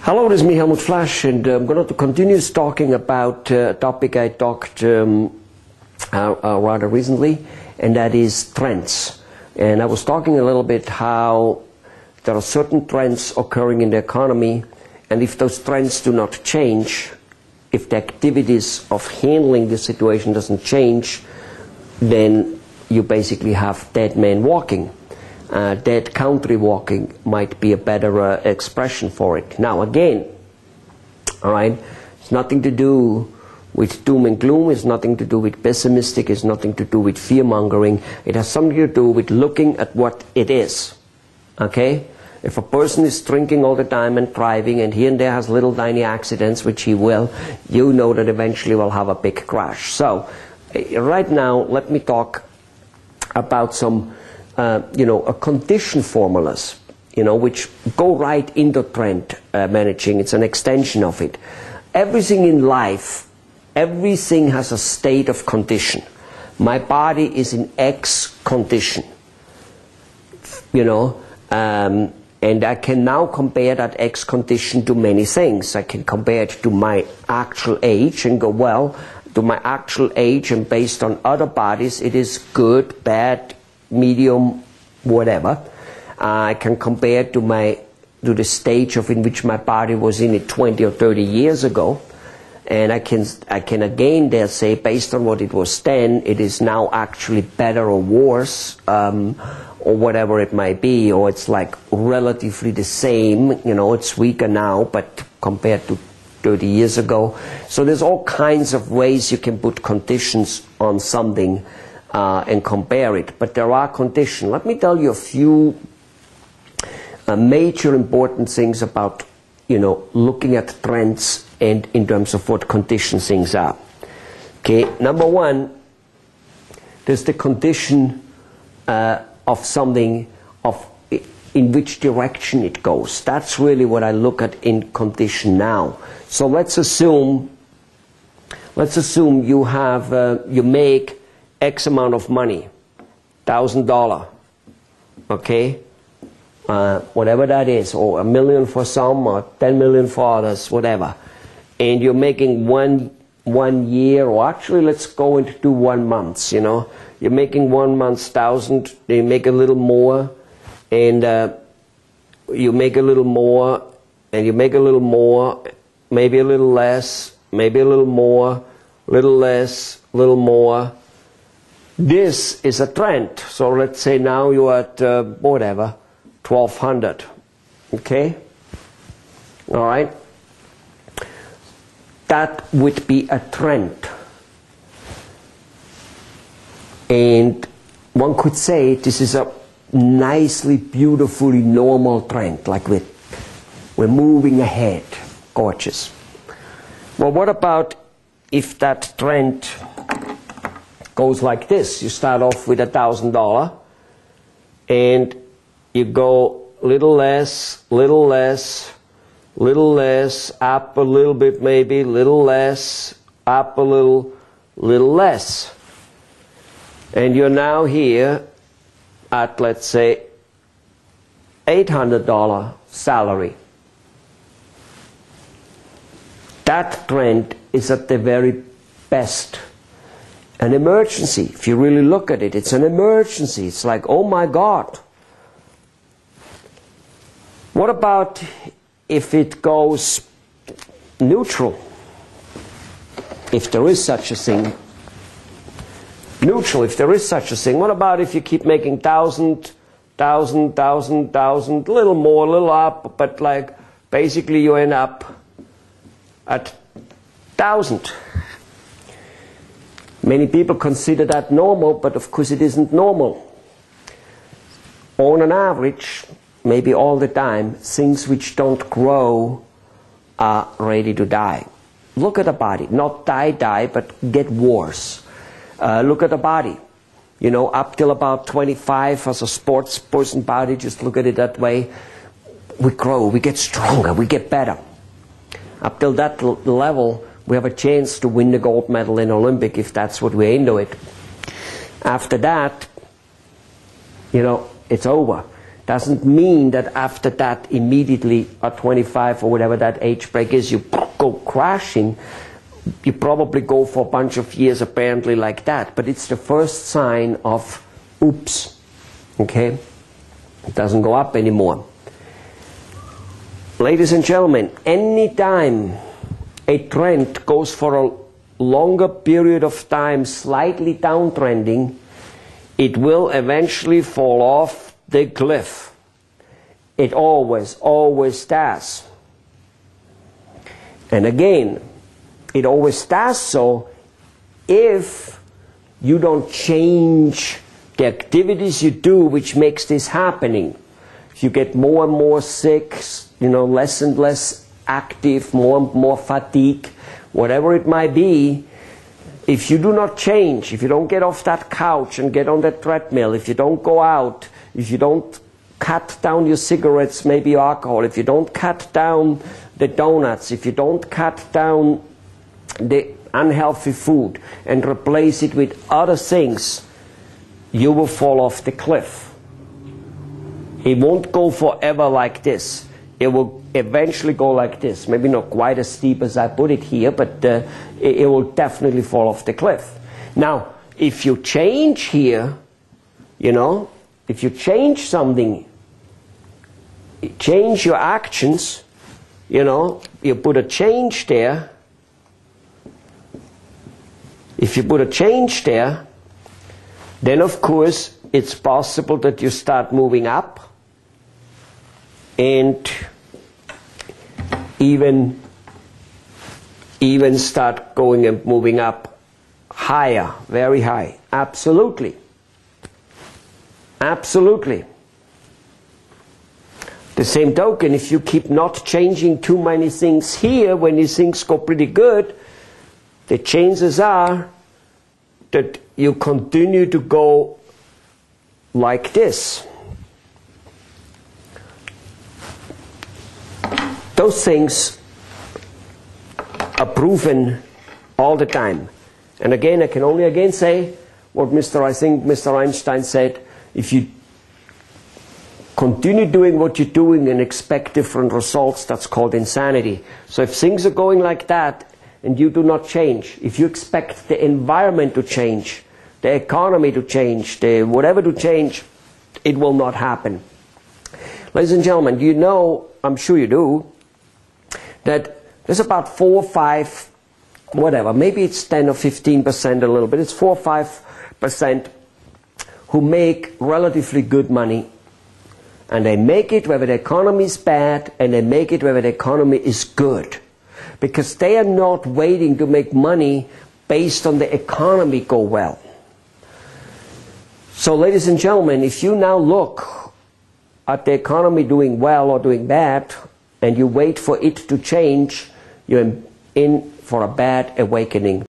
Hello, this is me, Helmut Flash, and I'm going to continue talking about a topic I talked rather recently, and that is trends. And I was talking a little bit how there are certain trends occurring in the economy, and if those trends do not change, if the activities of handling the situation doesn't change, then you basically have dead men walking. Dead country walking might be a better expression for it. Now again, all right, it's nothing to do with doom and gloom, it's nothing to do with pessimistic, it's nothing to do with fear-mongering. It has something to do with looking at what it is. Okay? If a person is drinking all the time and driving and here and there has little tiny accidents, which he will, you know that eventually will have a big crash. So, right now, let me talk about some a condition formulas, which go right into trend managing. It's an extension of it. Everything in life, everything has a state of condition. My body is in X condition, and I can now compare that X condition to many things. I can compare it to my actual age and go, well, to my actual age and based on other bodies, it is good, bad, medium, whatever. I can compare it to the stage in which my body was in it 20 or 30 years ago, and I can again there say based on what it was then, it is now actually better or worse, or whatever it might be, or it's like relatively the same. It's weaker now, but compared to 30 years ago. So there's all kinds of ways you can put conditions on something and compare it. But there are conditions. Let me tell you a few major important things about, looking at trends and in terms of what condition things are. Okay, number one, there's the condition of something, in which direction it goes. That's really what I look at in condition now. So let's assume you have you make X amount of money, $1,000, okay, whatever that is, or $1 million for some, or 10 million for others, whatever, and you're making one year, or actually let's go into 1 month. You're making 1 month 1,000, you make a little more, and you make a little more, and you make a little more, maybe a little less, maybe a little more, little less, little more. This is a trend. So let's say now you're at whatever, 1,200. Okay? All right? That would be a trend. And one could say this is a nicely, beautifully normal trend, like we're moving ahead. Gorgeous. Well, what about if that trend goes like this? You start off with $1,000 and you go little less, little less, little less, up a little bit maybe, little less, up a little less. And you're now here at, let's say, $800 salary. That trend is at the very best. An emergency. If you really look at it, it's an emergency. It's like, oh my God. What about if it goes neutral? If there is such a thing. Neutral, if there is such a thing. What about if you keep making 1,000, 1,000, 1,000, 1,000, a little more, a little up, but like basically you end up at 1,000. Many people consider that normal, but of course it isn't normal. On an average, maybe all the time, things which don't grow are ready to die. Look at the body. Not die, but get worse. Look at the body. Up till about 25 as a sports person body, just look at it that way, we grow, we get stronger, we get better. Up till that level, we have a chance to win the gold medal in Olympic if that's what we're into it. After that, it's over. doesn't mean that after that immediately at 25 or whatever that age break is, you go crashing. You probably go for a bunch of years apparently like that, but it's the first sign of oops, okay? It doesn't go up anymore. Ladies and gentlemen, anytime a trend goes for a longer period of time slightly downtrending, it will eventually fall off the cliff. It always does. And again, it always does so if you don't change the activities you do which makes this happening. If you get more and more sick, less and less active, more and more fatigue, whatever it might be, if you do not change, if you don't get off that couch and get on that treadmill, if you don't go out, if you don't cut down your cigarettes, maybe alcohol, if you don't cut down the donuts, if you don't cut down the unhealthy food and replace it with other things, you will fall off the cliff. It won't go forever like this. It will eventually go like this. Maybe not quite as steep as I put it here, but it will definitely fall off the cliff. Now, if you change here, if you change something, change your actions, you put a change there. If you put a change there, then of course it's possible that you start moving up and even start going and moving up higher, very high. Absolutely. Absolutely. The same token, if you keep not changing too many things here, when these things go pretty good, the chances are that you continue to go like this. Those things are proven all the time. And again, I can only again say what I think Mr. Einstein said, if you continue doing what you're doing and expect different results, that's called insanity. So if things are going like that and you do not change, if you expect the environment to change, the economy to change, the whatever to change, it will not happen. Ladies and gentlemen, do you know, I'm sure you do, that there's about 4 or 5, whatever, maybe it's 10 or 15% a little bit, it's 4 or 5% who make relatively good money. And they make it whether the economy is bad, and they make it whether the economy is good. Because they are not waiting to make money based on the economy go well. So ladies and gentlemen, if you now look at the economy doing well or doing bad, and you wait for it to change, you're in for a bad awakening.